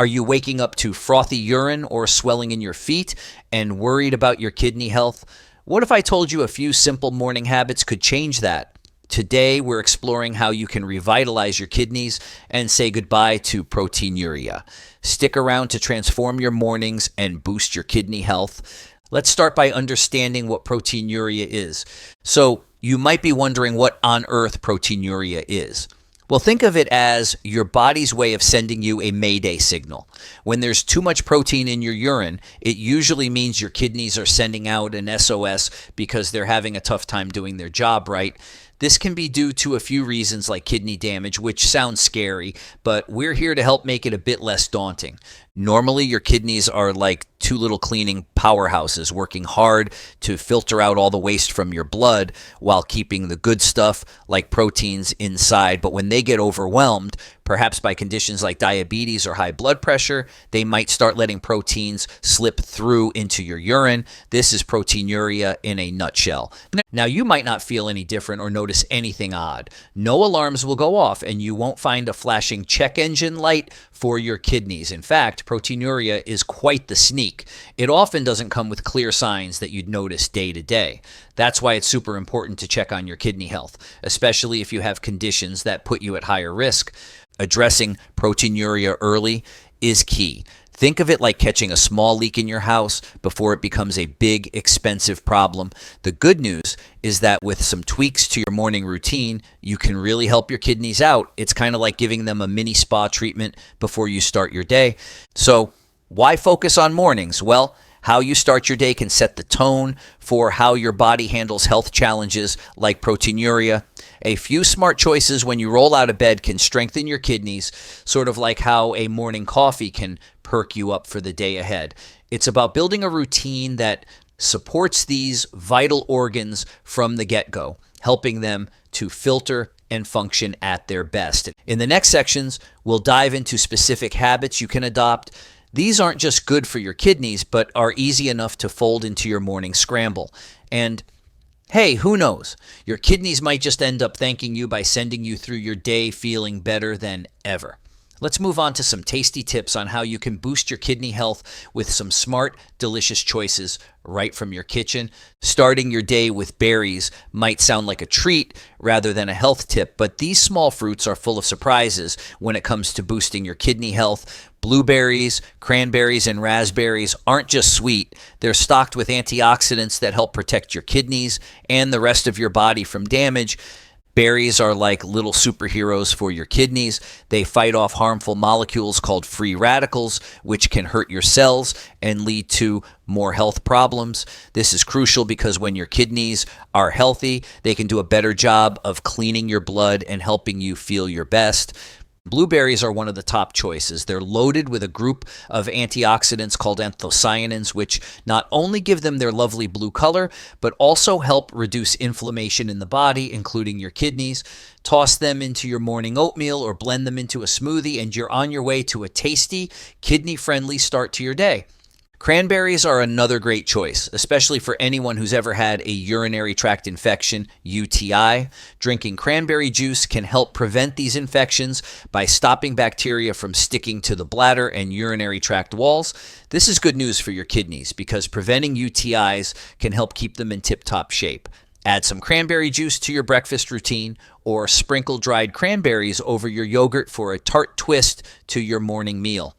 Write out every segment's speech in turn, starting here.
Are you waking up to frothy urine or swelling in your feet and worried about your kidney health? What if I told you a few simple morning habits could change that? Today, we're exploring how you can revitalize your kidneys and say goodbye to proteinuria. Stick around to transform your mornings and boost your kidney health. Let's start by understanding what proteinuria is. So, you might be wondering what on earth proteinuria is. Well, think of it as your body's way of sending you a mayday signal. When there's too much protein in your urine, it usually means your kidneys are sending out an SOS because they're having a tough time doing their job right. This can be due to a few reasons like kidney damage, which sounds scary, but we're here to help make it a bit less daunting. Normally, your kidneys are like two little cleaning powerhouses working hard to filter out all the waste from your blood while keeping the good stuff like proteins inside. But when they get overwhelmed, perhaps by conditions like diabetes or high blood pressure, they might start letting proteins slip through into your urine. This is proteinuria in a nutshell. Now, you might not feel any different or notice anything odd. No alarms will go off, and you won't find a flashing check engine light for your kidneys. In fact, proteinuria is quite the sneak. It often doesn't come with clear signs that you'd notice day to day. That's why it's super important to check on your kidney health, especially if you have conditions that put you at higher risk. Addressing proteinuria early is key. Think of it like catching a small leak in your house before it becomes a big, expensive problem. The good news is that with some tweaks to your morning routine, you can really help your kidneys out. It's kind of like giving them a mini spa treatment before you start your day. So, why focus on mornings? Well, how you start your day can set the tone for how your body handles health challenges like proteinuria. A few smart choices when you roll out of bed can strengthen your kidneys, sort of like how a morning coffee can perk you up for the day ahead. It's about building a routine that supports these vital organs from the get-go, helping them to filter and function at their best. In the next sections, we'll dive into specific habits you can adopt. These aren't just good for your kidneys, but are easy enough to fold into your morning scramble. And hey, who knows? Your kidneys might just end up thanking you by sending you through your day feeling better than ever. Let's move on to some tasty tips on how you can boost your kidney health with some smart, delicious choices right from your kitchen. Starting your day with berries might sound like a treat rather than a health tip, but these small fruits are full of surprises when it comes to boosting your kidney health. Blueberries, cranberries, and raspberries aren't just sweet. They're stocked with antioxidants that help protect your kidneys and the rest of your body from damage. Berries are like little superheroes for your kidneys. They fight off harmful molecules called free radicals, which can hurt your cells and lead to more health problems. This is crucial because when your kidneys are healthy, they can do a better job of cleaning your blood and helping you feel your best. Blueberries are one of the top choices. They're loaded with a group of antioxidants called anthocyanins, which not only give them their lovely blue color, but also help reduce inflammation in the body, including your kidneys. Toss them into your morning oatmeal or blend them into a smoothie, and you're on your way to a tasty, kidney-friendly start to your day. Cranberries are another great choice, especially for anyone who's ever had a urinary tract infection, UTI. Drinking cranberry juice can help prevent these infections by stopping bacteria from sticking to the bladder and urinary tract walls. This is good news for your kidneys because preventing UTIs can help keep them in tip-top shape. Add some cranberry juice to your breakfast routine or sprinkle dried cranberries over your yogurt for a tart twist to your morning meal.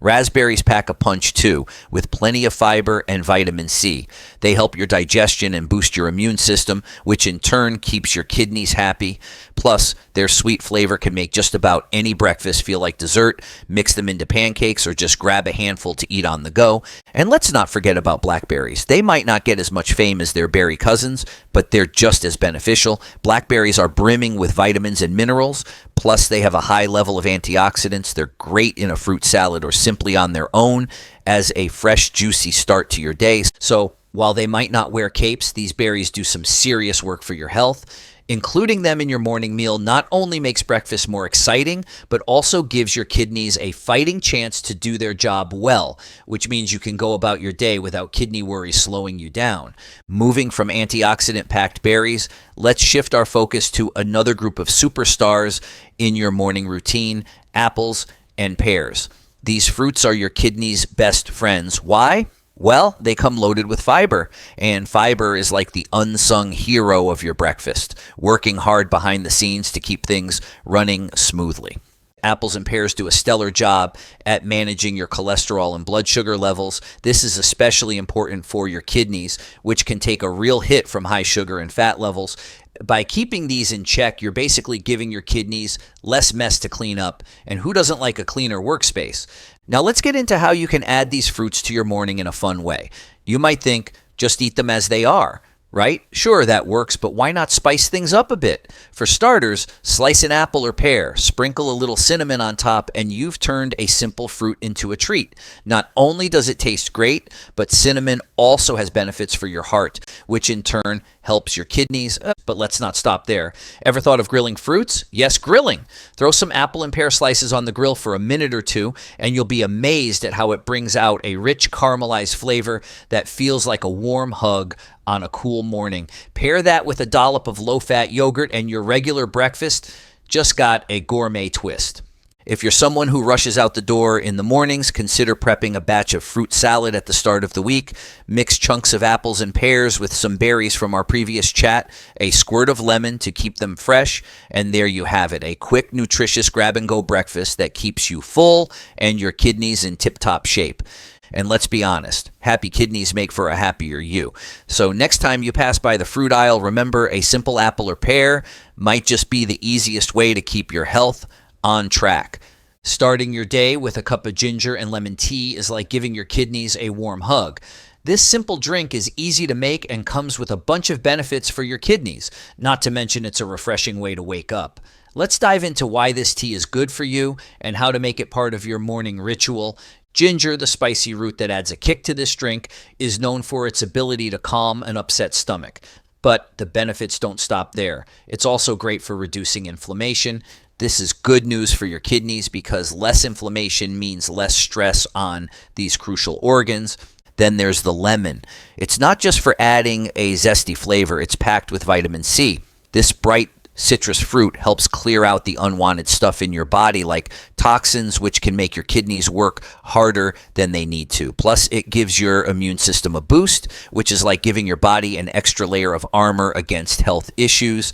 Raspberries pack a punch too, with plenty of fiber and vitamin C. They help your digestion and boost your immune system, which in turn keeps your kidneys happy. Plus, their sweet flavor can make just about any breakfast feel like dessert. Mix them into pancakes or just grab a handful to eat on the go. And let's not forget about blackberries. They might not get as much fame as their berry cousins, but they're just as beneficial. Blackberries are brimming with vitamins and minerals. Plus, they have a high level of antioxidants. They're great in a fruit salad or simply on their own as a fresh, juicy start to your day. So, while they might not wear capes, these berries do some serious work for your health. Including them in your morning meal not only makes breakfast more exciting, but also gives your kidneys a fighting chance to do their job well, which means you can go about your day without kidney worries slowing you down. Moving from antioxidant-packed berries, let's shift our focus to another group of superstars in your morning routine, apples and pears. These fruits are your kidney's best friends. Why? Well, they come loaded with fiber, and fiber is like the unsung hero of your breakfast, working hard behind the scenes to keep things running smoothly. Apples and pears do a stellar job at managing your cholesterol and blood sugar levels. This is especially important for your kidneys, which can take a real hit from high sugar and fat levels. By keeping these in check, you're basically giving your kidneys less mess to clean up, and who doesn't like a cleaner workspace? Now let's get into how you can add these fruits to your morning in a fun way. You might think, just eat them as they are, right? Sure, that works, but why not spice things up a bit? For starters, slice an apple or pear, sprinkle a little cinnamon on top, and you've turned a simple fruit into a treat. Not only does it taste great, but cinnamon also has benefits for your heart, which in turn helps your kidneys. But let's not stop there. Ever thought of grilling fruits? Yes, grilling. Throw some apple and pear slices on the grill for a minute or two, and you'll be amazed at how it brings out a rich caramelized flavor that feels like a warm hug on a cool morning. Pair that with a dollop of low-fat yogurt, and your regular breakfast just got a gourmet twist. If you're someone who rushes out the door in the mornings, consider prepping a batch of fruit salad at the start of the week. Mix chunks of apples and pears with some berries from our previous chat, a squirt of lemon to keep them fresh, and there you have it, a quick, nutritious grab-and-go breakfast that keeps you full and your kidneys in tip-top shape. And let's be honest, happy kidneys make for a happier you. So next time you pass by the fruit aisle, remember a simple apple or pear might just be the easiest way to keep your health on track. Starting your day with a cup of ginger and lemon tea is like giving your kidneys a warm hug. This simple drink is easy to make and comes with a bunch of benefits for your kidneys, not to mention it's a refreshing way to wake up. Let's dive into why this tea is good for you and how to make it part of your morning ritual. Ginger, the spicy root that adds a kick to this drink, is known for its ability to calm an upset stomach. But the benefits don't stop there. It's also great for reducing inflammation. This is good news for your kidneys because less inflammation means less stress on these crucial organs. Then there's the lemon. It's not just for adding a zesty flavor, it's packed with vitamin C. This bright citrus fruit helps clear out the unwanted stuff in your body like toxins, which can make your kidneys work harder than they need to. Plus, it gives your immune system a boost, which is like giving your body an extra layer of armor against health issues.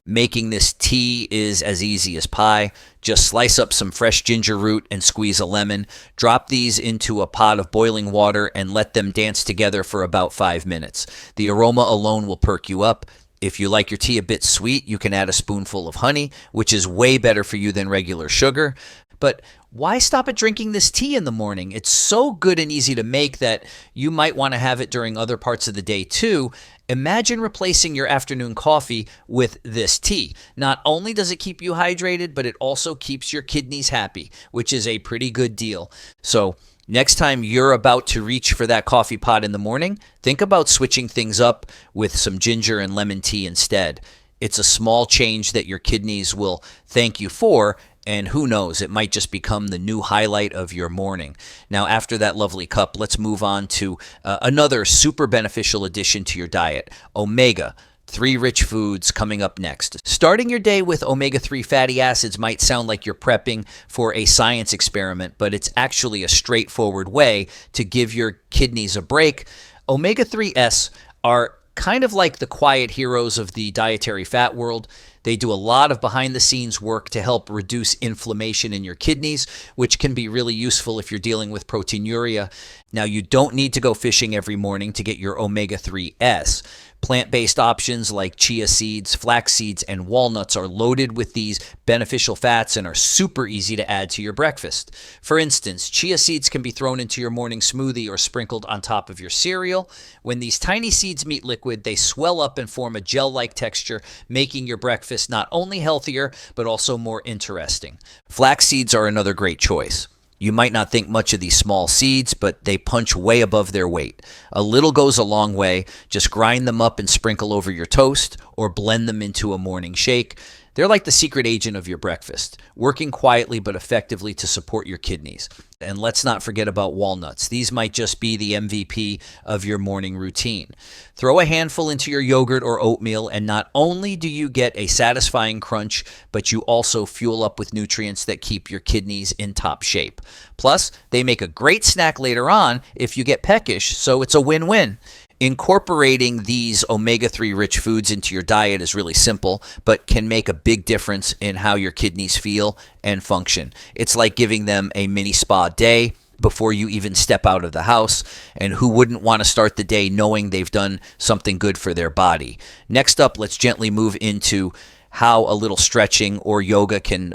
Making this tea is as easy as pie. Just slice up some fresh ginger root and squeeze a lemon. Drop these into a pot of boiling water and let them dance together for about 5 minutes. The aroma alone will perk you up. If you like your tea a bit sweet, you can add a spoonful of honey, which is way better for you than regular sugar. But why stop at drinking this tea in the morning? It's so good and easy to make that you might want to have it during other parts of the day too. Imagine replacing your afternoon coffee with this tea. Not only does it keep you hydrated, but it also keeps your kidneys happy, which is a pretty good deal. So next time you're about to reach for that coffee pot in the morning, think about switching things up with some ginger and lemon tea instead. It's a small change that your kidneys will thank you for, and who knows, it might just become the new highlight of your morning. Now, after that lovely cup, let's move on to another super beneficial addition to your diet, omega-3 rich foods coming up next. Starting your day with omega-3 fatty acids might sound like you're prepping for a science experiment, but it's actually a straightforward way to give your kidneys a break. Omega-3s are kind of like the quiet heroes of the dietary fat world. They do a lot of behind-the-scenes work to help reduce inflammation in your kidneys, which can be really useful if you're dealing with proteinuria. Now, you don't need to go fishing every morning to get your omega-3s. Plant-based options like chia seeds, flax seeds, and walnuts are loaded with these beneficial fats and are super easy to add to your breakfast. For instance, chia seeds can be thrown into your morning smoothie or sprinkled on top of your cereal. When these tiny seeds meet liquid, they swell up and form a gel-like texture, making your breakfast not only healthier, but also more interesting. Flax seeds are another great choice. You might not think much of these small seeds, but they punch way above their weight. A little goes a long way. Just grind them up and sprinkle over your toast or blend them into a morning shake. They're like the secret agent of your breakfast, working quietly but effectively to support your kidneys. And let's not forget about walnuts. These might just be the MVP of your morning routine. Throw a handful into your yogurt or oatmeal, and not only do you get a satisfying crunch, but you also fuel up with nutrients that keep your kidneys in top shape. Plus, they make a great snack later on if you get peckish, so it's a win-win. Incorporating these omega-3 rich foods into your diet is really simple, but can make a big difference in how your kidneys feel and function. It's like giving them a mini spa day before you even step out of the house, and who wouldn't want to start the day knowing they've done something good for their body? Next up, let's gently move into how a little stretching or yoga can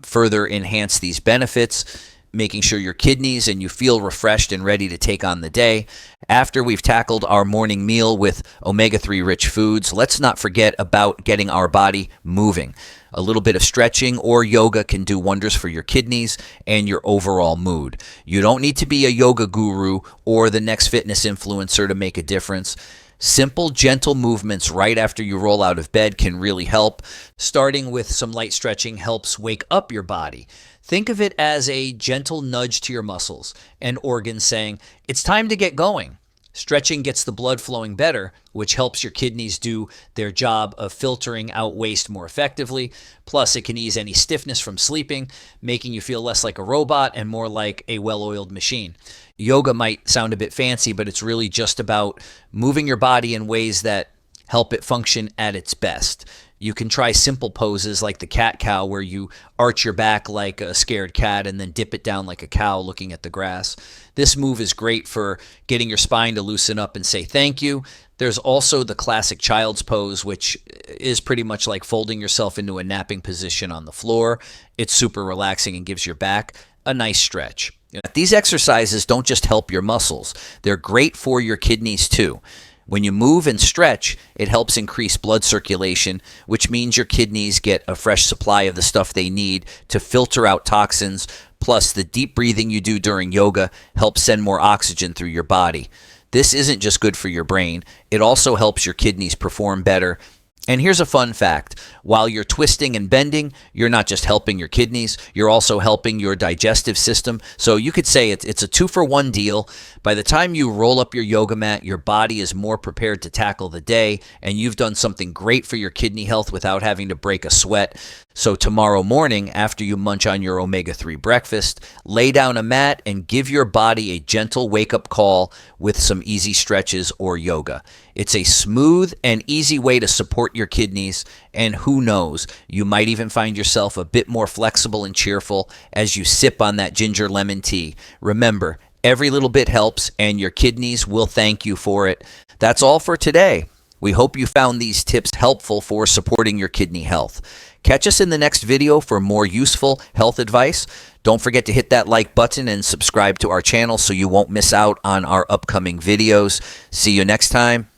further enhance these benefits, making sure your kidneys and you feel refreshed and ready to take on the day. After we've tackled our morning meal with omega-3 rich foods, let's not forget about getting our body moving. A little bit of stretching or yoga can do wonders for your kidneys and your overall mood. You don't need to be a yoga guru or the next fitness influencer to make a difference. Simple, gentle movements right after you roll out of bed can really help. Starting with some light stretching helps wake up your body. Think of it as a gentle nudge to your muscles and organs saying, it's time to get going. Stretching gets the blood flowing better, which helps your kidneys do their job of filtering out waste more effectively. Plus, it can ease any stiffness from sleeping, making you feel less like a robot and more like a well-oiled machine. Yoga might sound a bit fancy, but it's really just about moving your body in ways that help it function at its best. You can try simple poses like the cat-cow, where you arch your back like a scared cat and then dip it down like a cow looking at the grass. This move is great for getting your spine to loosen up and say thank you. There's also the classic child's pose, which is pretty much like folding yourself into a napping position on the floor. It's super relaxing and gives your back a nice stretch. These exercises don't just help your muscles. They're great for your kidneys too. When you move and stretch, it helps increase blood circulation, which means your kidneys get a fresh supply of the stuff they need to filter out toxins. Plus, the deep breathing you do during yoga helps send more oxygen through your body. This isn't just good for your brain, it also helps your kidneys perform better. And here's a fun fact. While you're twisting and bending, you're not just helping your kidneys, you're also helping your digestive system. So you could say it's a 2-for-1 deal. By the time you roll up your yoga mat, your body is more prepared to tackle the day, and you've done something great for your kidney health without having to break a sweat. So tomorrow morning, after you munch on your omega-3 breakfast, lay down a mat and give your body a gentle wake-up call with some easy stretches or yoga. It's a smooth and easy way to support your kidneys, and who knows, you might even find yourself a bit more flexible and cheerful as you sip on that ginger lemon tea. Remember, every little bit helps, and your kidneys will thank you for it. That's all for today. We hope you found these tips helpful for supporting your kidney health. Catch us in the next video for more useful health advice. Don't forget to hit that like button and subscribe to our channel so you won't miss out on our upcoming videos. See you next time.